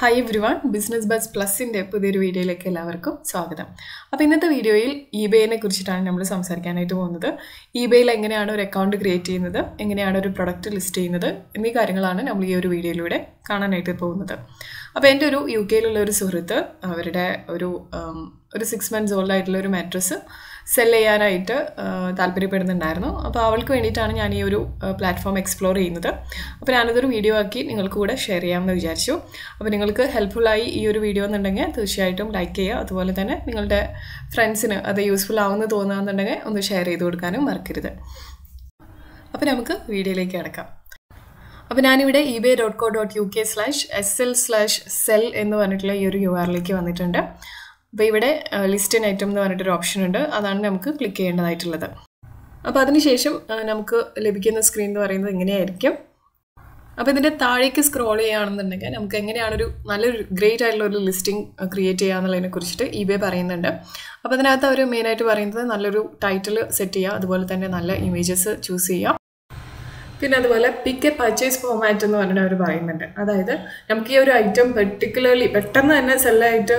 Hi everyone, Business Buzz Plus ന്റെ പുതിയൊരു വീഡിയോയിലേക്ക് എല്ലാവർക്കും സ്വാഗതം. അപ്പോൾ ഇന്നത്തെ വീഡിയോയിൽ eBay-നെ കുറിച്ചിട്ടാണ് നമ്മൾ സംസാരിക്കാനായിട്ട് പോകുന്നത്. eBay-ൽ എങ്ങനെയാണ് ഒരു അക്കൗണ്ട് ക്രിയേറ്റ് ചെയ്യുന്നത്, എങ്ങനെയാണ് ഒരു പ്രൊഡക്റ്റ് ലിസ്റ്റ് ചെയ്യുന്നത് എന്നീ കാര്യങ്ങളാണ് നമ്മൾ ഈ ഒരു വീഡിയോയിലൂടെ കാണാനായിട്ട് പോകുന്നത്. അപ്പോൾ എൻ്റെ ഒരു യുകെയിലുള്ള ഒരു സുഹൃത്ത് അവരുടെ ഒരു 6 months old ആയിട്ടുള്ള ഒരു മാട്രസ് സെൽ ചെയ്യാനായിട്ട് താല്പര്യപ്പെടുന്നുണ്ടായിരുന്നു. അപ്പോൾ അവൾക്ക് വേണ്ടിയിട്ടാണ് ഞാൻ ഈ ഒരു പ്ലാറ്റ്ഫോം എക്സ്പ്ലോർ ചെയ്യുന്നത്. അപ്പോൾ ഞാനതൊരു വീഡിയോ ആക്കി നിങ്ങൾക്ക് കൂടെ ഷെയർ ചെയ്യാമെന്ന് വിചാരിച്ചു. അപ്പോൾ നിങ്ങൾക്ക് ഹെൽപ്ഫുള്ളായി ഈ ഒരു വീഡിയോ എന്നുണ്ടെങ്കിൽ തീർച്ചയായിട്ടും ലൈക്ക് ചെയ്യുക. അതുപോലെ തന്നെ നിങ്ങളുടെ ഫ്രണ്ട്സിന് അത് യൂസ്ഫുൾ ആവുമെന്ന് തോന്നുകയെന്നുണ്ടെങ്കിൽ ഒന്ന് ഷെയർ ചെയ്ത് കൊടുക്കാനും മറക്കരുത്. അപ്പോൾ നമുക്ക് വീഡിയോയിലേക്ക് കിടക്കാം. അപ്പോൾ ഞാനിവിടെ ebay.co.uk/sl/sell എന്ന് പറഞ്ഞിട്ടുള്ള ഈ ഒരു URL-ലേക്ക് വന്നിട്ടുണ്ട്. അപ്പോൾ ഇവിടെ ലിസ്റ്റ് ആൻ ഐറ്റം എന്ന് പറഞ്ഞിട്ടൊരു ഓപ്ഷൻ ഉണ്ട്. അതാണ് നമുക്ക് ക്ലിക്ക് ചെയ്യേണ്ടതായിട്ടുള്ളത്. അപ്പോൾ അതിനുശേഷം നമുക്ക് ലഭിക്കുന്ന സ്ക്രീൻ എന്ന് പറയുന്നത് ഇങ്ങനെയായിരിക്കും. അപ്പോൾ ഇതിൻ്റെ താഴേക്ക് സ്ക്രോൾ ചെയ്യുകയാണെന്നുണ്ടെങ്കിൽ നമുക്ക് എങ്ങനെയാണ് നല്ലൊരു ഗ്രേറ്റ് ആയിട്ടുള്ള ഒരു ലിസ്റ്റിംഗ് ക്രിയേറ്റ് ചെയ്യുക എന്നുള്ളതിനെ കുറിച്ചിട്ട് eBay പറയുന്നുണ്ട്. അപ്പോൾ അതിനകത്ത് അവർ മെയിനായിട്ട് പറയുന്നത് നല്ലൊരു ടൈറ്റിൽ സെറ്റ് ചെയ്യുക, അതുപോലെ തന്നെ നല്ല ഇമേജസ് ചൂസ് ചെയ്യുക, പിന്നെ അതുപോലെ പിക്ക് എ പർച്ചേസ് ഫോമാറ്റ് എന്ന് പറഞ്ഞിട്ട് അവർ പറയുന്നുണ്ട്. അതായത് നമുക്ക് ഈ ഒരു ഐറ്റം പെർട്ടിക്കുലർലി പെട്ടെന്ന് തന്നെ സെല്ലായിട്ട്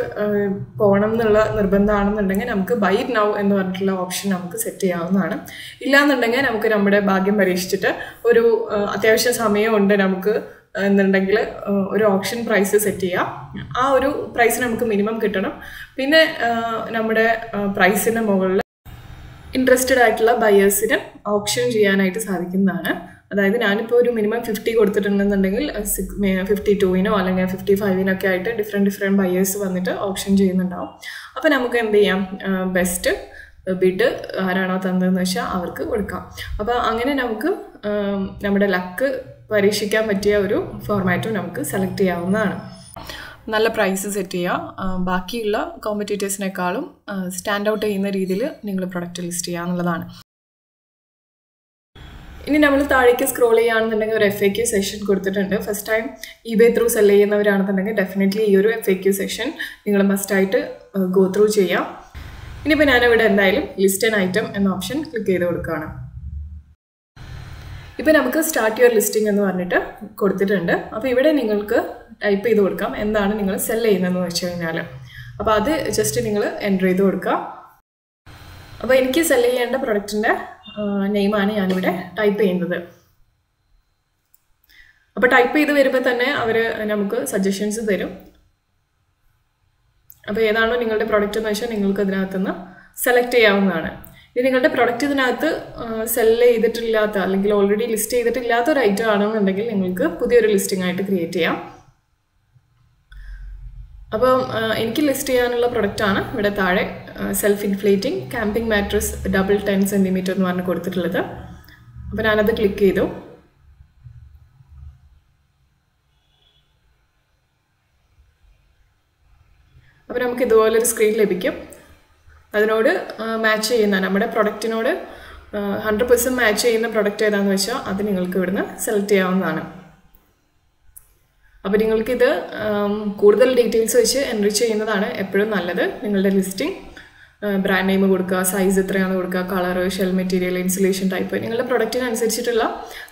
പോകണം എന്നുള്ള നിർബന്ധമാണെന്നുണ്ടെങ്കിൽ നമുക്ക് ബൈ ഇറ്റ് നൗ എന്ന് പറഞ്ഞിട്ടുള്ള ഓപ്ഷൻ നമുക്ക് സെറ്റ് ചെയ്യാവുന്നതാണ്. ഇല്ലാന്നുണ്ടെങ്കിൽ നമുക്ക് നമ്മുടെ ഭാഗ്യം പരീക്ഷിച്ചിട്ട് ഒരു അത്യാവശ്യം സമയമുണ്ട് നമുക്ക് എന്നുണ്ടെങ്കിൽ ഒരു ഓപ്ഷൻ പ്രൈസ് സെറ്റ് ചെയ്യാം. ആ ഒരു പ്രൈസ് നമുക്ക് മിനിമം കിട്ടണം. പിന്നെ നമ്മുടെ പ്രൈസിൻ്റെ മുകളിൽ ഇൻട്രസ്റ്റഡ് ആയിട്ടുള്ള ബയേഴ്സിന് ഓപ്ഷൻ ചെയ്യാനായിട്ട് സാധിക്കുന്നതാണ്. അതായത് ഞാനിപ്പോൾ ഒരു മിനിമം 50 കൊടുത്തിട്ടുണ്ടെന്നുണ്ടെങ്കിൽ 52-നോ അല്ലെങ്കിൽ 55-നൊക്കെ ആയിട്ട് ഡിഫറെൻറ്റ് ബയേഴ്സ് വന്നിട്ട് ഓപ്ഷൻ ചെയ്യുന്നുണ്ടാവും. അപ്പോൾ നമുക്ക് എന്ത് ചെയ്യാം, ബെസ്റ്റ് ബിഡ് ആരാണോ തന്നതെന്ന് വെച്ചാൽ അവർക്ക് കൊടുക്കാം. അപ്പോൾ അങ്ങനെ നമുക്ക് നമ്മുടെ ലക്ക് പരീക്ഷിക്കാൻ പറ്റിയ ഒരു ഫോർമാറ്റും നമുക്ക് സെലക്ട് ചെയ്യാവുന്നതാണ്. നല്ല പ്രൈസ് സെറ്റ് ചെയ്യുക, ബാക്കിയുള്ള കോമ്പറ്റീറ്റേഴ്സിനേക്കാളും സ്റ്റാൻഡ് ഔട്ട് ചെയ്യുന്ന രീതിയിൽ നിങ്ങൾ പ്രൊഡക്റ്റ് ലിസ്റ്റ് ചെയ്യുക എന്നുള്ളതാണ്. ഇനി നമ്മൾ താഴേക്ക് സ്ക്രോൾ ചെയ്യുകയാണെന്നുണ്ടെങ്കിൽ ഒരു FAQ സെഷൻ കൊടുത്തിട്ടുണ്ട്. First time eBay through sell ചെയ്യുന്നവരാണെന്നുണ്ടെങ്കിൽ ഡെഫിനറ്റ്ലി ഈ ഒരു FAQ സെഷൻ നിങ്ങൾ മസ്റ്റായിട്ട് ഗോ ത്രൂ ചെയ്യാം. ഇനിയിപ്പോൾ ഞാനിവിടെ എന്തായാലും ലിസ്റ്റ് ആൻ ഐറ്റം എന്ന ഓപ്ഷൻ ക്ലിക്ക് ചെയ്ത് കൊടുക്കുകയാണ്. ഇപ്പോൾ നമുക്ക് സ്റ്റാർട്ട് യുവർ ലിസ്റ്റിംഗ് എന്ന് പറഞ്ഞിട്ട് കൊടുത്തിട്ടുണ്ട്. അപ്പോൾ ഇവിടെ നിങ്ങൾക്ക് ടൈപ്പ് ചെയ്ത് കൊടുക്കാം എന്താണ് നിങ്ങൾ സെൽ ചെയ്യുന്നതെന്ന് വെച്ച് കഴിഞ്ഞാൽ. അപ്പോൾ അത് ജസ്റ്റ് നിങ്ങൾ എൻ്റർ ചെയ്ത് കൊടുക്കുക. അപ്പോൾ എനിക്ക് സെൽ ചെയ്യേണ്ട പ്രൊഡക്റ്റിൻ്റെ നെയിമാണ് ഞാനിവിടെ ടൈപ്പ് ചെയ്യുന്നത്. അപ്പോൾ ടൈപ്പ് ചെയ്ത് വരുമ്പോൾ തന്നെ അവർ നമുക്ക് സജഷൻസ് തരും. അപ്പോൾ ഏതാണോ നിങ്ങളുടെ പ്രൊഡക്റ്റ് എന്ന് വെച്ചാൽ നിങ്ങൾക്ക് അതിനകത്തുനിന്ന് സെലക്ട് ചെയ്യാവുന്നതാണ്. ഇനി നിങ്ങളുടെ പ്രൊഡക്റ്റ് ഇതിനകത്ത് സെല് ചെയ്തിട്ടില്ലാത്ത അല്ലെങ്കിൽ ഓൾറെഡി ലിസ്റ്റ് ചെയ്തിട്ടില്ലാത്ത ഒരു ഐറ്റം ആണെന്നുണ്ടെങ്കിൽ നിങ്ങൾക്ക് പുതിയൊരു ലിസ്റ്റിംഗ് ആയിട്ട് ക്രിയേറ്റ് ചെയ്യാം. അപ്പം എനിക്ക് ലിസ്റ്റ് ചെയ്യാനുള്ള പ്രൊഡക്റ്റാണ് ഇവിടെ താഴെ self inflating camping mattress double 10 cm എന്ന് പറഞ്ഞ് കൊടുത്തിട്ടുള്ളത്. അപ്പോൾ ഞാനത് ക്ലിക്ക് ചെയ്തു. അപ്പോൾ നമുക്ക് ഇതുപോലൊരു സ്ക്രീൻ ലഭിക്കും. അതിനോട് മാച്ച് ചെയ്യുന്ന നമ്മുടെ പ്രൊഡക്റ്റിനോട് 100% മാച്ച് ചെയ്യുന്ന പ്രൊഡക്റ്റ് ഏതാണെന്ന് വെച്ചാൽ അത് നിങ്ങൾക്ക് ഇവിടുന്ന് സെലക്ട് ചെയ്യാവുന്നതാണ്. അപ്പോൾ നിങ്ങൾക്കിത് കൂടുതൽ ഡീറ്റെയിൽസ് വെച്ച് എൻറിച്ച് ചെയ്യുന്നതാണ് എപ്പോഴും നല്ലത്. നിങ്ങളുടെ ലിസ്റ്റിംഗ് ബ്രാൻഡ് നെയിം കൊടുക്കുക, സൈസ് എത്രയാണ് കൊടുക്കുക, colour, shell material, insulation type, നിങ്ങളുടെ പ്രൊഡക്റ്റിനനുസരിച്ചിട്ടുള്ള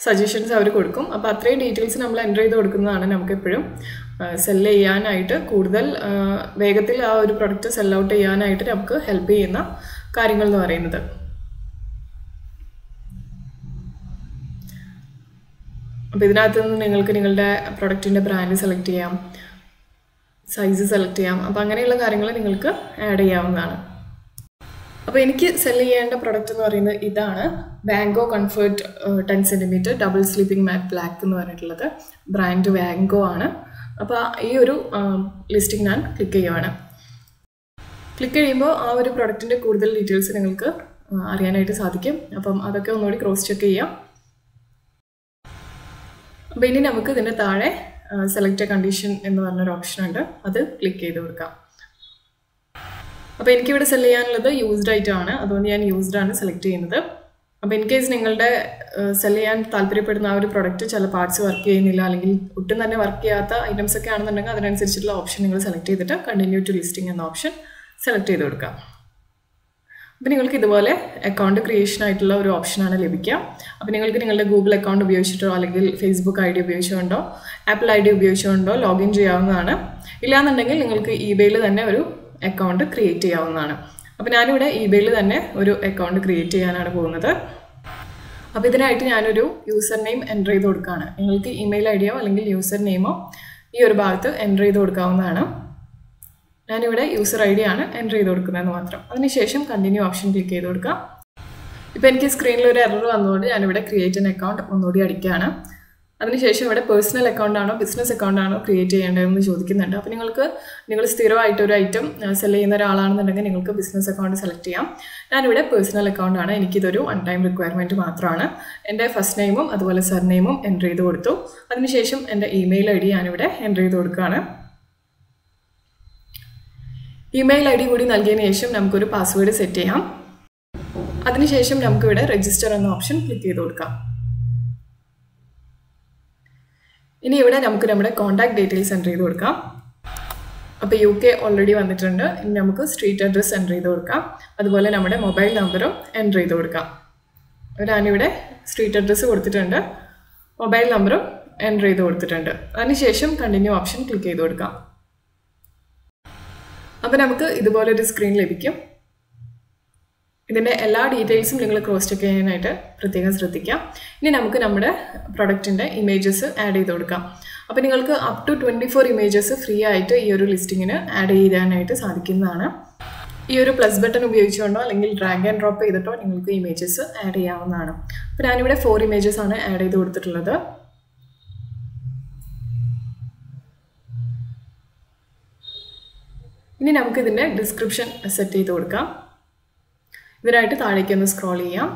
സജഷൻസ് അവർ കൊടുക്കും. അപ്പോൾ അത്രയും ഡീറ്റെയിൽസ് നമ്മൾ എൻ്റർ ചെയ്ത് കൊടുക്കുന്നതാണ് നമുക്കെപ്പോഴും സെല്ല് ചെയ്യാനായിട്ട് കൂടുതൽ വേഗത്തിൽ ആ ഒരു പ്രൊഡക്റ്റ് സെൽ ഔട്ട് ചെയ്യാനായിട്ട് നമുക്ക് ഹെൽപ്പ് ചെയ്യുന്ന കാര്യങ്ങൾ എന്ന് പറയുന്നത്. അപ്പോൾ ഇതിനകത്ത് നിന്ന് നിങ്ങൾക്ക് നിങ്ങളുടെ പ്രൊഡക്റ്റിൻ്റെ ബ്രാൻഡ് സെലക്ട് ചെയ്യാം, സൈസ് സെലക്ട് ചെയ്യാം. അപ്പോൾ അങ്ങനെയുള്ള കാര്യങ്ങൾ നിങ്ങൾക്ക് ആഡ് ചെയ്യാവുന്നതാണ്. അപ്പോൾ എനിക്ക് സെൽ ചെയ്യേണ്ട പ്രൊഡക്റ്റ് എന്ന് പറയുന്നത് ഇതാണ്, വാങ്കോ comfort 10 cm double sleeping mat black എന്ന് പറഞ്ഞിട്ടുള്ളത്. ബ്രാൻഡ് വാങ്കോ ആണ്. അപ്പോൾ ഈ ഒരു ലിസ്റ്റിംഗ് ഞാൻ ക്ലിക്ക് ചെയ്യുവാണ്. ക്ലിക്ക് ചെയ്യുമ്പോൾ ആ ഒരു പ്രൊഡക്റ്റിൻ്റെ കൂടുതൽ ഡീറ്റെയിൽസ് നിങ്ങൾക്ക് അറിയാനായിട്ട് സാധിക്കും. അപ്പം അതൊക്കെ ഒന്നുകൂടി ക്രോസ് ചെക്ക് ചെയ്യാം. അപ്പോൾ ഇനി നമുക്ക് ഇതിൻ്റെ താഴെ സെലക്ട് എ കണ്ടീഷൻ എന്ന് പറഞ്ഞൊരു ഓപ്ഷൻ ഉണ്ട്, അത് ക്ലിക്ക് ചെയ്ത് കൊടുക്കാം. അപ്പോൾ എനിക്കിവിടെ സെൽ ചെയ്യാനുള്ളത് യൂസ്ഡ് ഐറ്റം ആണ്, അതുകൊണ്ട് ഞാൻ യൂസ്ഡ് ആണ് സെലക്ട് ചെയ്യുന്നത്. അപ്പോൾ ഇൻ കേസ് നിങ്ങളുടെ സെൽ ചെയ്യാൻ താല്പര്യപ്പെടുന്ന ആ ഒരു പ്രൊഡക്റ്റ് ചില പാർട്സ് വർക്ക് ചെയ്യുന്നില്ല അല്ലെങ്കിൽ ഒട്ടും തന്നെ വർക്ക് ചെയ്യാത്ത ഐറ്റംസ് ഒക്കെ ആണെന്നുണ്ടെങ്കിൽ അതിനനുസരിച്ചിട്ടുള്ള ഓപ്ഷൻ നിങ്ങൾ സെലക്ട് ചെയ്തിട്ട് കണ്ടിന്യൂ ടു ലിസ്റ്റിംഗ് എന്ന ഓപ്ഷൻ സെലക്ട് ചെയ്ത് കൊടുക്കാം. അപ്പോൾ നിങ്ങൾക്ക് ഇതുപോലെ അക്കൗണ്ട് ക്രിയേഷൻ ആയിട്ടുള്ള ഒരു ഓപ്ഷനാണ് ലഭിക്കുക. അപ്പോൾ നിങ്ങൾക്ക് നിങ്ങളുടെ ഗൂഗിൾ അക്കൗണ്ട് ഉപയോഗിച്ചിട്ടോ അല്ലെങ്കിൽ ഫേസ്ബുക്ക് ID ഉപയോഗിച്ചുകൊണ്ടോ ആപ്പിൾ ID ഉപയോഗിച്ചുകൊണ്ടോ ലോഗിൻ ചെയ്യാവുന്നതാണ്. ഇല്ലാന്നുണ്ടെങ്കിൽ നിങ്ങൾക്ക് eBayയിൽ തന്നെ ഒരു അക്കൗണ്ട് ക്രിയേറ്റ് ചെയ്യാവുന്നതാണ്. അപ്പോൾ ഞാനിവിടെ eBayയിൽ തന്നെ ഒരു അക്കൗണ്ട് ക്രിയേറ്റ് ചെയ്യാനാണ് പോകുന്നത്. അപ്പോൾ ഇതിനായിട്ട് ഞാനൊരു യൂസർ നെയിം എൻ്റർ ചെയ്ത് കൊടുക്കുകയാണ്. നിങ്ങൾക്ക് ഇമെയിൽ IDയോ അല്ലെങ്കിൽ യൂസർ നെയിമോ ഈ ഒരു ഭാഗത്ത് എൻ്റർ ചെയ്ത് കൊടുക്കാവുന്നതാണ്. ഞാനിവിടെ യൂസർ ID ആണ് എൻ്റർ ചെയ്ത് കൊടുക്കുന്നതെന്ന് മാത്രം. അതിനുശേഷം കണ്ടിന്യൂ ഓപ്ഷൻ ക്ലിക്ക് ചെയ്ത് കൊടുക്കാം. ഇപ്പോൾ എനിക്ക് സ്ക്രീനിൽ ഒരു എറർ വന്നതുകൊണ്ട് ഞാനിവിടെ ക്രിയേറ്റ് ആൻ അക്കൗണ്ട് ഒന്നുകൂടി അടിക്കുകയാണ്. അതിനുശേഷം ഇവിടെ പേഴ്സണൽ അക്കൗണ്ട് ആണോ ബിസിനസ് അക്കൗണ്ട് ആണോ ക്രിയേറ്റ് ചെയ്യേണ്ടതെന്ന് ചോദിക്കുന്നുണ്ട്. അപ്പോൾ നിങ്ങൾ സ്ഥിരമായിട്ട് ഒരു ഐറ്റം സെൽ ചെയ്യുന്ന ഒരാളാണെന്നുണ്ടെങ്കിൽ നിങ്ങൾക്ക് ബിസിനസ് അക്കൗണ്ട് സെലക്ട് ചെയ്യാം. ഞാനിവിടെ പേഴ്സണൽ അക്കൗണ്ട് ആണ്. എനിക്കിതൊരു വൺ ടൈം റിക്വയർമെൻറ്റ് മാത്രമാണ്. എൻ്റെ ഫസ്റ്റ് നെയിമും അതുപോലെ സർ നെയിമും എൻ്റർ ചെയ്ത് കൊടുത്തു. അതിനുശേഷം എൻ്റെ ഇമെയിൽ ID ഞാനിവിടെ എൻ്റർ ചെയ്ത് കൊടുക്കുകയാണ്. ഇമെയിൽ ID കൂടി നൽകിയതിന് ശേഷം നമുക്കൊരു പാസ്വേഡ് സെറ്റ് ചെയ്യാം. അതിനുശേഷം നമുക്കിവിടെ രജിസ്റ്റർ എന്ന ഓപ്ഷൻ ക്ലിക്ക് ചെയ്ത് കൊടുക്കാം. ഇനി ഇവിടെ നമുക്ക് നമ്മുടെ കോൺടാക്ട് ഡീറ്റെയിൽസ് എൻ്റർ ചെയ്ത് കൊടുക്കാം. അപ്പോൾ UK ഓൾറെഡി വന്നിട്ടുണ്ട്. ഇനി നമുക്ക് സ്ട്രീറ്റ് അഡ്രസ്സ് എൻ്റർ ചെയ്ത് കൊടുക്കാം. അതുപോലെ നമ്മുടെ മൊബൈൽ നമ്പറും എൻ്റർ ചെയ്ത് കൊടുക്കാം. ഞാനിവിടെ സ്ട്രീറ്റ് അഡ്രസ്സ് കൊടുത്തിട്ടുണ്ട്, മൊബൈൽ നമ്പറും എൻ്റർ ചെയ്ത് കൊടുത്തിട്ടുണ്ട്. അതിനുശേഷം കണ്ടിന്യൂ ഓപ്ഷൻ ക്ലിക്ക് ചെയ്ത് കൊടുക്കാം. അപ്പോൾ നമുക്ക് ഇതുപോലൊരു സ്ക്രീൻ ലഭിക്കും. ഇതിൻ്റെ എല്ലാ ഡീറ്റെയിൽസും നിങ്ങൾ ക്രോസ് ചെക്ക് ചെയ്യാനായിട്ട് പ്രത്യേകം ശ്രദ്ധിക്കാം. ഇനി നമുക്ക് നമ്മുടെ പ്രൊഡക്റ്റിൻ്റെ ഇമേജസ് ആഡ് ചെയ്ത് കൊടുക്കാം. അപ്പോൾ നിങ്ങൾക്ക് അപ് ടു 24 ഇമേജസ് ഫ്രീ ആയിട്ട് ഈ ഒരു ലിസ്റ്റിങ്ങിന് ആഡ് ചെയ്യാനായിട്ട് സാധിക്കുന്നതാണ്. ഈ ഒരു പ്ലസ് ബട്ടൺ ഉപയോഗിച്ചുകൊണ്ടോ അല്ലെങ്കിൽ ഡ്രാഗ് ആൻഡ് ഡ്രോപ്പ് ചെയ്തിട്ടോ നിങ്ങൾക്ക് ഇമേജസ് ആഡ് ചെയ്യാവുന്നതാണ്. അപ്പോൾ ഞാനിവിടെ 4 ഇമേജസ് ആണ് ആഡ് ചെയ്ത് കൊടുത്തിട്ടുള്ളത്. ഇനി നമുക്കിതിൻ്റെ ഡിസ്ക്രിപ്ഷൻ സെറ്റ് ചെയ്ത് കൊടുക്കാം. ഇതിനായിട്ട് താഴേക്ക് ഒന്ന് സ്ക്രോൾ ചെയ്യാം.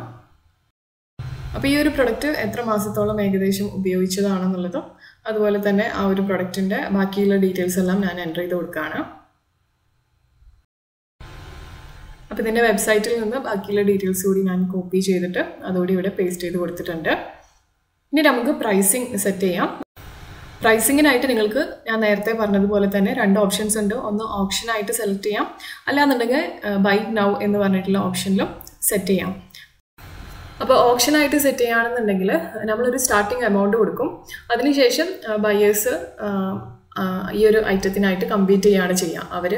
അപ്പോൾ ഈ ഒരു പ്രൊഡക്റ്റ് എത്ര മാസത്തോളം ഏകദേശം ഉപയോഗിച്ചതാണെന്നുള്ളതും അതുപോലെ തന്നെ ആ ഒരു പ്രൊഡക്റ്റിൻ്റെ ബാക്കിയുള്ള ഡീറ്റെയിൽസ് എല്ലാം ഞാൻ എൻ്റർ ചെയ്ത് കൊടുക്കുകയാണ്. അപ്പോൾ ഇതിൻ്റെ വെബ്സൈറ്റിൽ നിന്ന് ബാക്കിയുള്ള ഡീറ്റെയിൽസ് കൂടി ഞാൻ കോപ്പി ചെയ്തിട്ട് അതുകൂടി ഇവിടെ പേസ്റ്റ് ചെയ്ത് കൊടുത്തിട്ടുണ്ട്. ഇനി നമുക്ക് പ്രൈസിങ് സെറ്റ് ചെയ്യാം. പ്രൈസിങ്ങിനായിട്ട് നിങ്ങൾക്ക് ഞാൻ നേരത്തെ പറഞ്ഞതുപോലെ തന്നെ 2 ഓപ്ഷൻസ് ഉണ്ട്. ഒന്ന് ഓപ്ഷനായിട്ട് സെലക്ട് ചെയ്യാം, അല്ലാന്നുണ്ടെങ്കിൽ ബൈ നൗ എന്ന് പറഞ്ഞിട്ടുള്ള ഓപ്ഷനിലും സെറ്റ് ചെയ്യാം. അപ്പോൾ ഓപ്ഷനായിട്ട് സെറ്റ് ചെയ്യുകയാണെന്നുണ്ടെങ്കിൽ നമ്മളൊരു സ്റ്റാർട്ടിങ് എമൗണ്ട് കൊടുക്കും. അതിനുശേഷം ബയേഴ്സ് ഈ ഒരു ഐറ്റത്തിനായിട്ട് കമ്പീറ്റ് ചെയ്യുകയാണ് ചെയ്യുക. അവർ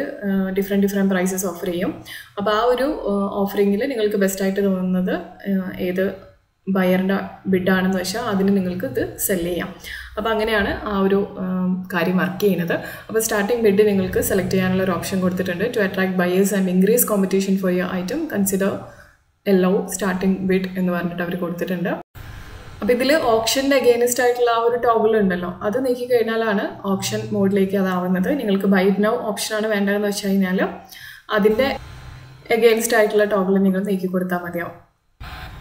ഡിഫറെൻറ്റ് പ്രൈസസ് ഓഫർ ചെയ്യും. അപ്പോൾ ആ ഒരു ഓഫറിങ്ങിൽ നിങ്ങൾക്ക് ബെസ്റ്റായിട്ട് തോന്നുന്നത് ഏത് ബയറിൻ്റെ ബിഡാണെന്ന് വെച്ചാൽ അതിന് നിങ്ങൾക്ക് ഇത് സെല് ചെയ്യാം. അപ്പോൾ അങ്ങനെയാണ് ആ ഒരു കാര്യം വർക്ക് ചെയ്യുന്നത്. അപ്പോൾ സ്റ്റാർട്ടിംഗ് ബിഡ് നിങ്ങൾക്ക് സെലക്ട് ചെയ്യാനുള്ള ഒരു ഓപ്ഷൻ കൊടുത്തിട്ടുണ്ട്. To attract buyers and increase competition for your item consider a low starting bid എന്ന് പറഞ്ഞിട്ട് അവർ കൊടുത്തിട്ടുണ്ട്. അപ്പോൾ ഇതിൽ ഓപ്ഷൻ്റെ അഗെയിൻസ്റ്റ് ആയിട്ടുള്ള ആ ഒരു ടോഗിൾ ഉണ്ടല്ലോ, അത് നീക്കി കഴിഞ്ഞാലാണ് ഓപ്ഷൻ മോഡിലേക്ക് അതാവുന്നത്. നിങ്ങൾക്ക് ബൈ നൗ ഓപ്ഷനാണ് വേണ്ടതെന്ന് വെച്ച് കഴിഞ്ഞാൽ അതിൻ്റെ അഗെയിൻസ്റ്റ് ആയിട്ടുള്ള ടോഗിൾ നിങ്ങൾ നീക്കി കൊടുത്താൽ മതിയാവും.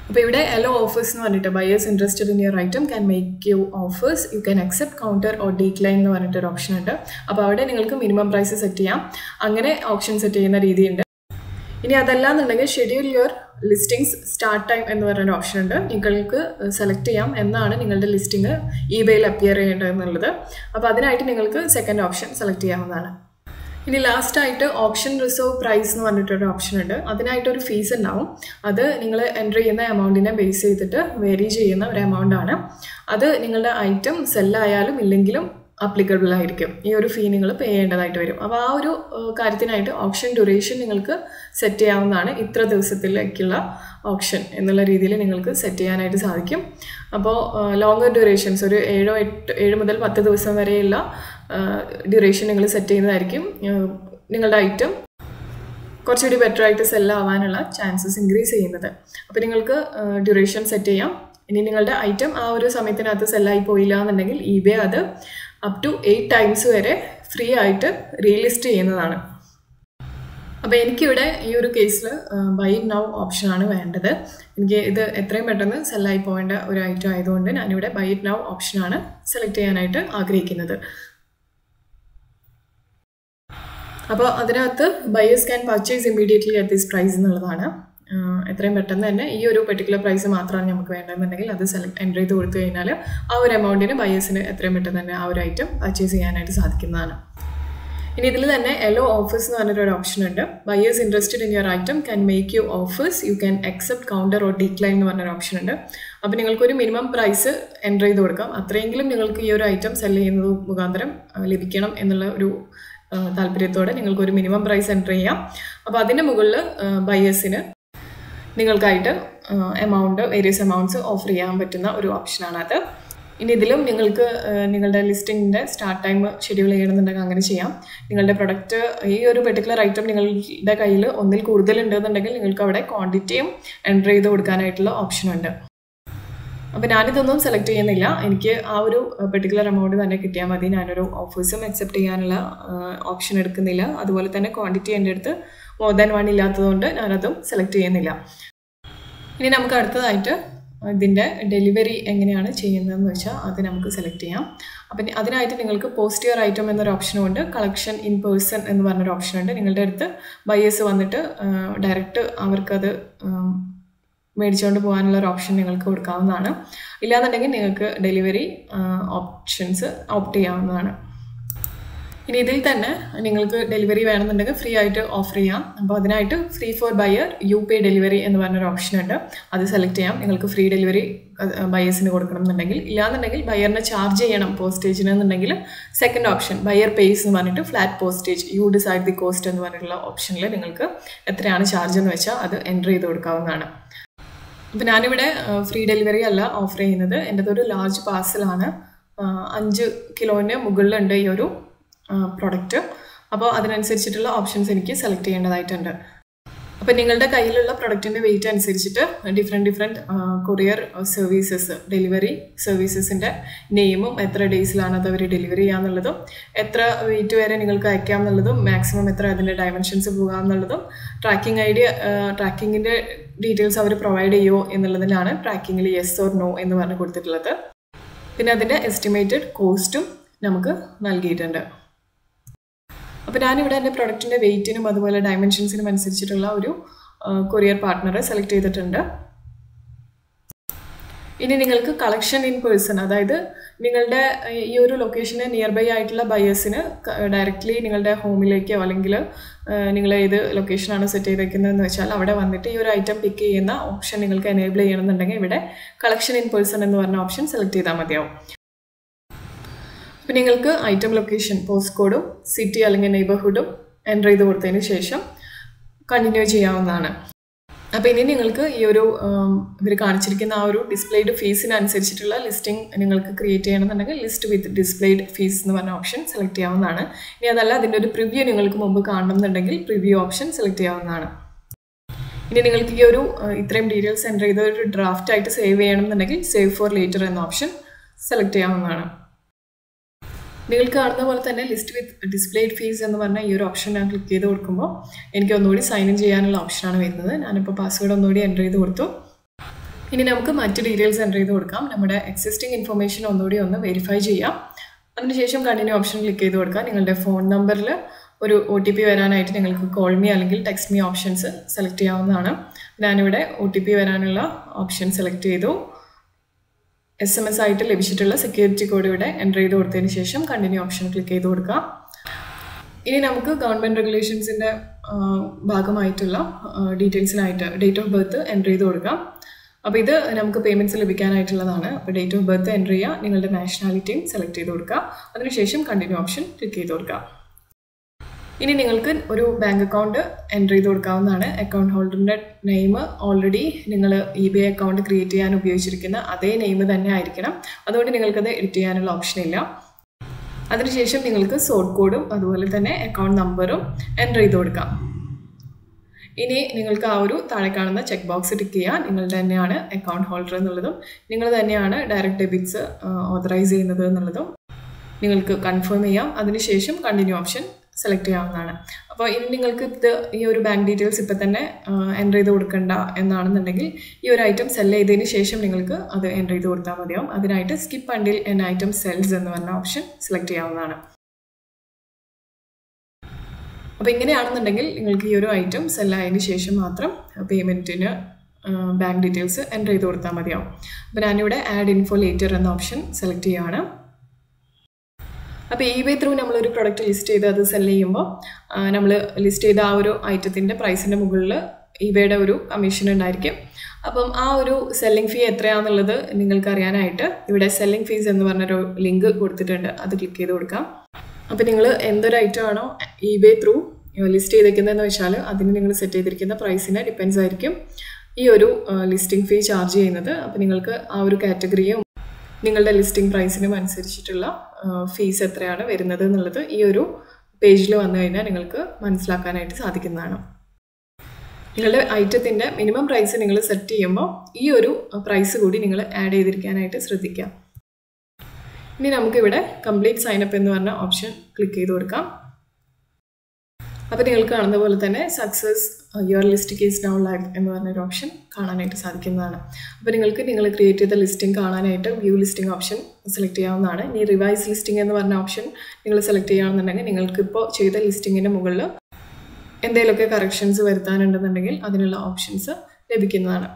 അപ്പോൾ ഇവിടെ എലോ ഓഫേഴ്സ് എന്ന് പറഞ്ഞിട്ട് buyers interested in your item can make you offers, you can accept counter or decline എന്ന് പറഞ്ഞിട്ടൊരു ഓപ്ഷൻ ഉണ്ട്. അപ്പോൾ അവിടെ നിങ്ങൾക്ക് മിനിമം പ്രൈസ് സെറ്റ് ചെയ്യാം. അങ്ങനെ ഓപ്ഷൻ സെറ്റ് ചെയ്യുന്ന രീതിയുണ്ട്. ഇനി അതല്ലാന്നുണ്ടെങ്കിൽ ഷെഡ്യൂൾ യുവർ ലിസ്റ്റിംഗ്സ് സ്റ്റാർട്ട് ടൈം എന്ന് പറഞ്ഞൊരു ഓപ്ഷൻ ഉണ്ട്. നിങ്ങൾക്ക് സെലക്ട് ചെയ്യാം എന്നാണ് നിങ്ങളുടെ ലിസ്റ്റിംഗ് eBayയിൽ അപ്പിയർ ചെയ്യേണ്ടതെന്നുള്ളത്. അപ്പോൾ അതിനായിട്ട് നിങ്ങൾക്ക് സെക്കൻഡ് ഓപ്ഷൻ സെലക്ട് ചെയ്യാവുന്നതാണ്. ഇനി ലാസ്റ്റായിട്ട് ഓപ്ഷൻ റിസർവ് പ്രൈസ് എന്ന് പറഞ്ഞിട്ടൊരു ഓപ്ഷൻ ഉണ്ട്. അതിനായിട്ടൊരു ഫീസ് ഉണ്ടാവും. അത് നിങ്ങൾ എൻ്റർ ചെയ്യുന്ന എമൗണ്ടിനെ ബേസ് ചെയ്തിട്ട് വേരി ചെയ്യുന്ന ഒരു എമൗണ്ട് ആണ്. അത് നിങ്ങളുടെ ഐറ്റം സെല്ലായാലും ഇല്ലെങ്കിലും അപ്ലിക്കബിൾ ആയിരിക്കും. ഈ ഒരു ഫീ നിങ്ങൾ പേ ചെയ്യേണ്ടതായിട്ട് വരും. അപ്പോൾ ആ ഒരു കാര്യത്തിനായിട്ട് ഓപ്ഷൻ ഡ്യൂറേഷൻ നിങ്ങൾക്ക് സെറ്റ് ചെയ്യാവുന്നതാണ്. ഇത്ര ദിവസത്തിലേക്കുള്ള ഓപ്ഷൻ എന്നുള്ള രീതിയിൽ നിങ്ങൾക്ക് സെറ്റ് ചെയ്യാനായിട്ട് സാധിക്കും. അപ്പോൾ ലോങ്ങർ ഡ്യൂറേഷൻസ് ഒരു 7 മുതൽ 10 ദിവസം വരെയുള്ള ഡ്യൂറേഷൻ നിങ്ങൾ സെറ്റ് ചെയ്യുന്നതായിരിക്കും നിങ്ങളുടെ ഐറ്റം കുറച്ചുകൂടി ബെറ്റർ ആയിട്ട് സെല്ലാവാനുള്ള ചാൻസസ് ഇൻക്രീസ് ചെയ്യുന്നത്. അപ്പോൾ നിങ്ങൾക്ക് ഡ്യൂറേഷൻ സെറ്റ് ചെയ്യാം. ഇനി നിങ്ങളുടെ ഐറ്റം ആ ഒരു സമയത്തിനകത്ത് സെല്ലായി പോയില്ല എന്നുണ്ടെങ്കിൽ eBay അത് അപ് ടു 8 ടൈംസ് വരെ ഫ്രീ ആയിട്ട് റീലിസ്റ്റ് ചെയ്യുന്നതാണ്. അപ്പോൾ എനിക്കിവിടെ ഈ ഒരു കേസിൽ ബൈ നൗ ഓപ്ഷനാണ് വേണ്ടത്. എനിക്ക് ഇത് എത്രയും പെട്ടെന്ന് സെല്ലായി പോകേണ്ട ഒരു ഐറ്റം ആയതുകൊണ്ട് ഞാനിവിടെ ബൈ നൗ ഓപ്ഷനാണ് സെലക്ട് ചെയ്യാനായിട്ട് ആഗ്രഹിക്കുന്നത്. അപ്പോൾ അതിനകത്ത് buyers can purchase immediately at this price എന്നുള്ളതാണ്. എത്രയും പെട്ടെന്ന് തന്നെ ഈ ഒരു പെർട്ടിക്കുലർ പ്രൈസ് മാത്രമാണ് നമുക്ക് വേണ്ടതെന്നുണ്ടെങ്കിൽ അത് എൻ്റർ ചെയ്ത് കൊടുത്തു കഴിഞ്ഞാൽ ആ ഒരു എമൗണ്ടിന് ബയേഴ്സിന് എത്രയും പെട്ടെന്ന് തന്നെ ആ ഒരു ഐറ്റം പർച്ചേസ് ചെയ്യാനായിട്ട് സാധിക്കുന്നതാണ്. ഇനി ഇതിൽ തന്നെ എല്ലോ ഓഫേഴ്സ് എന്ന് പറഞ്ഞൊരു ഓപ്ഷൻ ഉണ്ട്. Buyers interested in your item can make you offers, you can accept counter or decline എന്ന് പറഞ്ഞൊരു ഓപ്ഷൻ ഉണ്ട്. അപ്പോൾ നിങ്ങൾക്കൊരു മിനിമം പ്രൈസ് എൻ്റർ ചെയ്ത് കൊടുക്കാം. അത്രയെങ്കിലും നിങ്ങൾക്ക് ഈ ഒരു ഐറ്റം സെല് ചെയ്യുന്നത് മുഖാന്തരം ലഭിക്കണം എന്നുള്ള ഒരു താല്പര്യത്തോടെ നിങ്ങൾക്കൊരു മിനിമം പ്രൈസ് എൻ്റർ ചെയ്യാം. അപ്പോൾ അതിൻ്റെ മുകളിൽ ബയേഴ്സിന് നിങ്ങൾക്കായിട്ട് വേരിയസ് എമൗണ്ട്സ് ഓഫർ ചെയ്യാൻ പറ്റുന്ന ഒരു ഓപ്ഷനാണ് അത്. ഇനി ഇതിലും നിങ്ങൾക്ക് നിങ്ങളുടെ ലിസ്റ്റിങ്ങിൻ്റെ സ്റ്റാർട്ട് ടൈം ഷെഡ്യൂൾ ചെയ്യണമെന്നുണ്ടെങ്കിൽ അങ്ങനെ ചെയ്യാം. നിങ്ങളുടെ പ്രൊഡക്റ്റ് ഈ ഒരു പെർട്ടിക്കുലർ ഐറ്റം നിങ്ങളുടെ കയ്യിൽ ഒന്നിൽ കൂടുതലുണ്ടെന്നുണ്ടെങ്കിൽ നിങ്ങൾക്ക് അവിടെ ക്വാണ്ടിറ്റിയും എൻ്റർ ചെയ്ത് കൊടുക്കാനായിട്ടുള്ള ഓപ്ഷനുണ്ട്. അപ്പോൾ ഞാനിതൊന്നും സെലക്ട് ചെയ്യുന്നില്ല. എനിക്ക് ആ ഒരു പെർട്ടിക്കുലർ എമൗണ്ട് തന്നെ കിട്ടിയാൽ മതി. ഞാനൊരു ഓഫേഴ്സും അക്സെപ്റ്റ് ചെയ്യാനുള്ള ഓപ്ഷൻ എടുക്കുന്നില്ല. അതുപോലെ തന്നെ ക്വാണ്ടിറ്റി എൻ്റെ അടുത്ത് മോർ ദാൻ 1 ഇല്ലാത്തതുകൊണ്ട് ഞാനതും സെലക്ട് ചെയ്യുന്നില്ല. ഇനി നമുക്ക് അടുത്തതായിട്ട് ഇതിൻ്റെ ഡെലിവറി എങ്ങനെയാണ് ചെയ്യുന്നതെന്ന് വെച്ചാൽ അത് നമുക്ക് സെലക്ട് ചെയ്യാം. അപ്പം അതിനായിട്ട് നിങ്ങൾക്ക് പോസ്റ്റ് യുവർ ഐറ്റം എന്നൊരു ഓപ്ഷനുമുണ്ട്. കളക്ഷൻ ഇൻ പേഴ്സൺ എന്ന് പറഞ്ഞൊരു ഓപ്ഷനുണ്ട്. നിങ്ങളുടെ അടുത്ത് ബയേഴ്സ് വന്നിട്ട് ഡയറക്റ്റ് അവർക്കത് മേടിച്ചുകൊണ്ട് പോകാനുള്ള ഒരു ഓപ്ഷൻ നിങ്ങൾക്ക് കൊടുക്കാവുന്നതാണ്. ഇല്ലാന്നുണ്ടെങ്കിൽ നിങ്ങൾക്ക് ഡെലിവറി ഓപ്ഷൻസ് ഓപ്റ്റ് ചെയ്യാവുന്നതാണ്. ഇനി ഇതിൽ തന്നെ നിങ്ങൾക്ക് ഡെലിവറി വേണമെന്നുണ്ടെങ്കിൽ ഫ്രീ ആയിട്ട് ഓഫർ ചെയ്യാം. അപ്പോൾ അതിനായിട്ട് free for buyer U pay delivery എന്ന് പറഞ്ഞൊരു ഓപ്ഷൻ ഉണ്ട്. അത് സെലക്ട് ചെയ്യാം. നിങ്ങൾക്ക് ഫ്രീ ഡെലിവറി ബയേഴ്സിന് കൊടുക്കണം എന്നുണ്ടെങ്കിൽ. ഇല്ലാന്നുണ്ടെങ്കിൽ ബയറിനെ ചാർജ് ചെയ്യണം പോസ്റ്റേജിന് എന്നുണ്ടെങ്കിൽ സെക്കൻഡ് ഓപ്ഷൻ ബയർ പേയ്സ് എന്ന് പറഞ്ഞിട്ട് flat postage you decide the cost എന്ന് പറഞ്ഞിട്ടുള്ള ഓപ്ഷനിൽ നിങ്ങൾക്ക് എത്രയാണ് ചാർജ് എന്ന് വെച്ചാൽ അത് എൻ്റർ ചെയ്ത് കൊടുക്കാവുന്നതാണ്. അപ്പോൾ ഞാനിവിടെ ഫ്രീ ഡെലിവറി അല്ല ഓഫർ ചെയ്യുന്നത്. എൻ്റെതൊരു ലാർജ് പാർസലാണ്. 5 കിലോന് മുകളിലുണ്ട് ഈ ഒരു പ്രൊഡക്റ്റ്. അപ്പോൾ അതിനനുസരിച്ചിട്ടുള്ള ഓപ്ഷൻസ് എനിക്ക് സെലക്ട് ചെയ്യേണ്ടതായിട്ടുണ്ട്. അപ്പോൾ നിങ്ങളുടെ കയ്യിലുള്ള പ്രൊഡക്റ്റിൻ്റെ വെയിറ്റ് അനുസരിച്ചിട്ട് ഡിഫറെൻറ്റ് കൊറിയർ സർവീസസ് ഡെലിവറി സർവീസസിൻ്റെ നെയിമും എത്ര ഡേയ്സിലാണ് അത് അവർ ഡെലിവറി ചെയ്യാന്നുള്ളതും എത്ര വെയിറ്റ് വരെ നിങ്ങൾക്ക് അയക്കാം എന്നുള്ളതും മാക്സിമം എത്ര അതിൻ്റെ ഡയമെൻഷൻസ് പോകാം എന്നുള്ളതും ട്രാക്കിങ്ങിൻ്റെ ഡീറ്റെയിൽസ് അവർ പ്രൊവൈഡ് ചെയ്യുമോ എന്നുള്ളതിനാണ് ട്രാക്കിങ്ങിൽ യെസ് ഓർ നോ എന്ന് പറഞ്ഞ് കൊടുത്തിട്ടുള്ളത്. പിന്നെ അതിൻ്റെ എസ്റ്റിമേറ്റഡ് കോസ്റ്റും നമുക്ക് നൽകിയിട്ടുണ്ട്. അപ്പോൾ ഞാനിവിടെ എൻ്റെ പ്രൊഡക്റ്റിൻ്റെ വെയിറ്റിനും അതുപോലെ ഡയമെൻഷൻസിനും അനുസരിച്ചിട്ടുള്ള ഒരു കൊറിയർ പാർട്ട്ണറെ സെലക്ട് ചെയ്തിട്ടുണ്ട്. ഇനി നിങ്ങൾക്ക് കളക്ഷൻ ഇൻ പേഴ്സൺ, അതായത് നിങ്ങളുടെ ഈ ഒരു ലൊക്കേഷന് നിയർ ബൈ ആയിട്ടുള്ള ബയേഴ്സിന് ഡയറക്റ്റ്ലി നിങ്ങളുടെ ഹോമിലേക്കോ അല്ലെങ്കിൽ നിങ്ങൾ ഏത് ലൊക്കേഷനാണ് സെറ്റ് ചെയ്തേക്കുന്നതെന്ന് വെച്ചാൽ അവിടെ വന്നിട്ട് ഈ ഒരു ഐറ്റം പിക്ക് ചെയ്യുന്ന ഓപ്ഷൻ നിങ്ങൾക്ക് എനേബിൾ ചെയ്യണമെന്നുണ്ടെങ്കിൽ ഇവിടെ കളക്ഷൻ ഇൻ പേഴ്സൺ എന്ന് പറഞ്ഞ ഓപ്ഷൻ സെലക്ട് ചെയ്താൽ മതിയാവും. അപ്പോൾ നിങ്ങൾക്ക് ഐറ്റം ലൊക്കേഷൻ പോസ്റ്റ് കോഡും സിറ്റി അല്ലെങ്കിൽ നെയ്ബർഹുഡും എൻ്റർ ചെയ്ത് കൊടുത്തതിന് ശേഷം കണ്ടിന്യൂ ചെയ്യാവുന്നതാണ്. അപ്പോൾ ഇനി നിങ്ങൾക്ക് ഈ ഒരു ഇവർ കാണിച്ചിരിക്കുന്ന ആ ഒരു ഡിസ്പ്ലേഡ് ഫീസിനനുസരിച്ചിട്ടുള്ള ലിസ്റ്റിംഗ് നിങ്ങൾക്ക് ക്രിയേറ്റ് ചെയ്യണമെന്നുണ്ടെങ്കിൽ ലിസ്റ്റ് വിത്ത് ഡിസ്പ്ലേഡ് ഫീസ് എന്ന് പറഞ്ഞ ഓപ്ഷൻ സെലക്ട് ചെയ്യാവുന്നതാണ്. ഇനി അതല്ല അതിൻ്റെ ഒരു പ്രിവ്യൂ നിങ്ങൾക്ക് മുമ്പ് കാണണമെന്നുണ്ടെങ്കിൽ പ്രിവ്യൂ ഓപ്ഷൻ സെലക്ട് ചെയ്യാവുന്നതാണ്. ഇനി നിങ്ങൾക്ക് ഈ ഒരു ഇത്രയും ഡീറ്റെയിൽസ് എൻ്റർ ചെയ്ത ഒരു ഡ്രാഫ്റ്റ് ആയിട്ട് സേവ് ചെയ്യണമെന്നുണ്ടെങ്കിൽ സേവ് ഫോർ ലേറ്റർ എന്ന ഓപ്ഷൻ സെലക്ട് ചെയ്യാവുന്നതാണ്. നിങ്ങൾക്ക് കാണുന്ന പോലെ തന്നെ ലിസ്റ്റ് വിത്ത് ഡിസ്പ്ലേഡ് ഫീസ് എന്ന് പറഞ്ഞ ഈ ഒരു ഓപ്ഷൻ ഞാൻ ക്ലിക്ക് ചെയ്ത് കൊടുക്കുമ്പോൾ എനിക്ക് ഒന്നുകൂടി സൈൻ ഇൻ ചെയ്യാനുള്ള ഓപ്ഷനാണ് വരുന്നത്. ഞാനിപ്പോൾ പാസ്വേഡ് ഒന്നുകൂടി എൻ്റർ ചെയ്ത് കൊടുത്തു. ഇനി നമുക്ക് മറ്റ് ഡീറ്റെയിൽസ് എൻ്റർ ചെയ്ത് കൊടുക്കാം. നമ്മുടെ എക്സിസ്റ്റിംഗ് ഇൻഫർമേഷൻ ഒന്നുകൂടി ഒന്ന് വെരിഫൈ ചെയ്യാം. അതിനുശേഷം കണ്ടിന്യൂ ഓപ്ഷൻ ക്ലിക്ക് ചെയ്ത് കൊടുക്കാം. നിങ്ങളുടെ ഫോൺ നമ്പറിൽ ഒരു OTP വരാനായിട്ട് നിങ്ങൾക്ക് കോൾ മീ അല്ലെങ്കിൽ ടെക്സ്റ്റ് മീ ഓപ്ഷൻസ് സെലക്ട് ചെയ്യാവുന്നതാണ്. ഞാനിവിടെ OTP വരാനുള്ള ഓപ്ഷൻ സെലക്ട് ചെയ്തു. SMS ആയിട്ട് ലഭിച്ചിട്ടുള്ള സെക്യൂരിറ്റി കോഡ് ഇവിടെ എൻ്റർ ചെയ്ത് കൊടുത്തതിന് ശേഷം കണ്ടിന്യൂ ഓപ്ഷൻ ക്ലിക്ക് ചെയ്ത് കൊടുക്കാം. ഇനി നമുക്ക് ഗവൺമെൻറ് റെഗുലേഷൻസിൻ്റെ ഭാഗമായിട്ടുള്ള ഡീറ്റെയിൽസിനായിട്ട് ഡേറ്റ് ഓഫ് ബർത്ത് എൻ്റർ ചെയ്ത് കൊടുക്കാം. അപ്പോൾ ഇത് നമുക്ക് പേയ്മെൻറ്റ്സ് ലഭിക്കാനായിട്ടുള്ളതാണ്. അപ്പോൾ ഡേറ്റ് ഓഫ് ബർത്ത് എൻ്റർ ചെയ്യുക, നിങ്ങളുടെ നാഷണാലിറ്റിയും സെലക്ട് ചെയ്ത് കൊടുക്കുക. അതിനുശേഷം കണ്ടിന്യൂ ഓപ്ഷൻ ക്ലിക്ക് ചെയ്ത് കൊടുക്കുക. ഇനി നിങ്ങൾക്ക് ഒരു ബാങ്ക് അക്കൗണ്ട് എൻ്റർ ചെയ്ത് കൊടുക്കാവുന്നതാണ്. അക്കൗണ്ട് ഹോൾഡറിൻ്റെ നെയിം ഓൾറെഡി നിങ്ങൾ eBay അക്കൗണ്ട് ക്രിയേറ്റ് ചെയ്യാൻ ഉപയോഗിച്ചിരിക്കുന്ന അതേ നെയിം തന്നെ ആയിരിക്കണം. അതുകൊണ്ട് നിങ്ങൾക്കത് എഡിറ്റ് ചെയ്യാനുള്ള ഓപ്ഷനില്ല. അതിനുശേഷം നിങ്ങൾക്ക് സോർട്ട് കോഡും അതുപോലെ തന്നെ അക്കൗണ്ട് നമ്പറും എൻ്റർ ചെയ്ത് കൊടുക്കാം. ഇനി നിങ്ങൾക്ക് ആ ഒരു താഴെ കാണുന്ന ചെക്ക് ബോക്സ് ടിക്ക് ചെയ്യുക. നിങ്ങളുടെ തന്നെയാണ് അക്കൗണ്ട് ഹോൾഡർ എന്നുള്ളതും നിങ്ങൾ തന്നെയാണ് ഡയറക്റ്റ് ഡെബിറ്റ്സ് ഓതറൈസ് ചെയ്യുന്നത് എന്നുള്ളതും നിങ്ങൾക്ക് കൺഫേം ചെയ്യാം. അതിനുശേഷം കണ്ടിന്യൂ ഓപ്ഷൻ സെലക്ട് ചെയ്യാവുന്നതാണ്. അപ്പോൾ ഇനി നിങ്ങൾക്ക് ഈ ഒരു ബാങ്ക് ഡീറ്റെയിൽസ് ഇപ്പം തന്നെ എൻ്റർ ചെയ്ത് കൊടുക്കേണ്ട എന്നാണെന്നുണ്ടെങ്കിൽ ഈ ഒരു ഐറ്റം സെല് ചെയ്തതിന് ശേഷം നിങ്ങൾക്ക് അത് എൻ്റർ ചെയ്ത് കൊടുത്താൽ മതിയാവും. അതിനായിട്ട് skip until N item cells എന്ന് പറഞ്ഞ ഓപ്ഷൻ സെലക്ട് ചെയ്യാവുന്നതാണ്. അപ്പോൾ ഇങ്ങനെയാണെന്നുണ്ടെങ്കിൽ നിങ്ങൾക്ക് ഈ ഒരു ഐറ്റം സെല്ലായതിനു ശേഷം മാത്രം പേയ്മെൻറ്റിന് ബാങ്ക് ഡീറ്റെയിൽസ് എൻ്റർ ചെയ്ത് കൊടുത്താൽ മതിയാവും. അപ്പോൾ ഞാനിവിടെ ആഡ് ഇൻഫോ ലേറ്റർ എന്ന ഓപ്ഷൻ സെലക്ട് ചെയ്യുകയാണ്. അപ്പോൾ eBay ത്രൂ നമ്മളൊരു പ്രൊഡക്റ്റ് ലിസ്റ്റ് ചെയ്ത് അത് സെല് ചെയ്യുമ്പോൾ നമ്മൾ ലിസ്റ്റ് ചെയ്ത ആ ഒരു ഐറ്റത്തിൻ്റെ പ്രൈസിൻ്റെ മുകളിൽ eBayയുടെ ഒരു കമ്മീഷൻ ഉണ്ടായിരിക്കും. അപ്പം ആ ഒരു സെല്ലിംഗ് ഫീ എത്രയാണെന്നുള്ളത് നിങ്ങൾക്ക് അറിയാനായിട്ട് ഇവിടെ സെല്ലിംഗ് ഫീസ് എന്ന് പറഞ്ഞൊരു ലിങ്ക് കൊടുത്തിട്ടുണ്ട്. അത് ക്ലിക്ക് ചെയ്ത് കൊടുക്കാം. അപ്പോൾ നിങ്ങൾ എന്തൊരു ഐറ്റം ആണോ eBay ത്രൂ ലിസ്റ്റ് ചെയ്തേക്കുന്നതെന്ന് വെച്ചാൽ അതിന് നിങ്ങൾ സെറ്റ് ചെയ്തിരിക്കുന്ന പ്രൈസിനെ ഡിപ്പെൻസ് ആയിരിക്കും ഈ ഒരു ലിസ്റ്റിംഗ് ഫീ ചാർജ് ചെയ്യുന്നത്. അപ്പോൾ നിങ്ങൾക്ക് ആ ഒരു കാറ്റഗറിയും നിങ്ങളുടെ ലിസ്റ്റിംഗ് പ്രൈസിനും അനുസരിച്ചിട്ടുള്ള ഫീസ് എത്രയാണ് വരുന്നത് എന്നുള്ളത് ഈ ഒരു പേജിൽ വന്നു കഴിഞ്ഞാൽ നിങ്ങൾക്ക് മനസ്സിലാക്കാനായിട്ട് സാധിക്കുന്നതാണ്. നിങ്ങളുടെ ഐറ്റത്തിൻ്റെ മിനിമം പ്രൈസ് നിങ്ങൾ സെറ്റ് ചെയ്യുമ്പോൾ ഈ ഒരു പ്രൈസ് കൂടി നിങ്ങൾ ആഡ് ചെയ്തിരിക്കാനായിട്ട് ശ്രദ്ധിക്കാം. ഇനി നമുക്കിവിടെ കംപ്ലീറ്റ് സൈനപ്പ് എന്ന് പറഞ്ഞ ഓപ്ഷൻ ക്ലിക്ക് ചെയ്ത് കൊടുക്കാം. അപ്പോൾ നിങ്ങൾക്ക് കാണുന്ന പോലെ തന്നെ success your listing is now live എന്ന് പറഞ്ഞൊരു ഓപ്ഷൻ കാണാനായിട്ട് സാധിക്കുന്നതാണ്. അപ്പോൾ നിങ്ങൾ ക്രിയേറ്റ് ചെയ്ത ലിസ്റ്റിംഗ് കാണാനായിട്ട് വ്യൂ ലിസ്റ്റിംഗ് ഓപ്ഷൻ സെലക്ട് ചെയ്യാവുന്നതാണ്. ഇനി റിവൈസ് ലിസ്റ്റിംഗ് എന്ന് പറഞ്ഞ ഓപ്ഷൻ നിങ്ങൾ സെലക്ട് ചെയ്യുകയാണെന്നുണ്ടെങ്കിൽ നിങ്ങൾക്കിപ്പോൾ ചെയ്ത ലിസ്റ്റിങ്ങിൻ്റെ മുകളിൽ എന്തെങ്കിലുമൊക്കെ കറക്ഷൻസ് വരുത്താനുണ്ടെന്നുണ്ടെങ്കിൽ അതിനുള്ള ഓപ്ഷൻസ് ലഭിക്കുന്നതാണ്.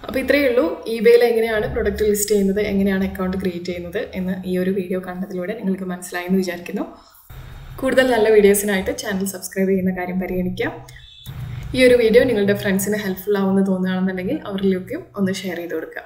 അപ്പോൾ ഇത്രയേ ഉള്ളൂ. eBayയിൽ എങ്ങനെയാണ് പ്രൊഡക്റ്റ് ലിസ്റ്റ് ചെയ്യുന്നത്, എങ്ങനെയാണ് അക്കൗണ്ട് ക്രിയേറ്റ് ചെയ്യുന്നത് എന്ന് ഈ ഒരു വീഡിയോ കണ്ടതിലൂടെ നിങ്ങൾക്ക് മനസ്സിലായെന്ന് വിചാരിക്കുന്നു. കൂടുതൽ നല്ല വീഡിയോസിനായിട്ട് ചാനൽ സബ്സ്ക്രൈബ് ചെയ്യുന്ന കാര്യം പരിഗണിക്കുക. ഈ ഒരു വീഡിയോ നിങ്ങളുടെ ഫ്രണ്ട്സിന് ഹെൽപ്ഫുൾ ആവുമെന്ന് തോന്നുകയാണെന്നുണ്ടെങ്കിൽ അവരിലേക്കും ഒന്ന് ഷെയർ ചെയ്ത് കൊടുക്കുക.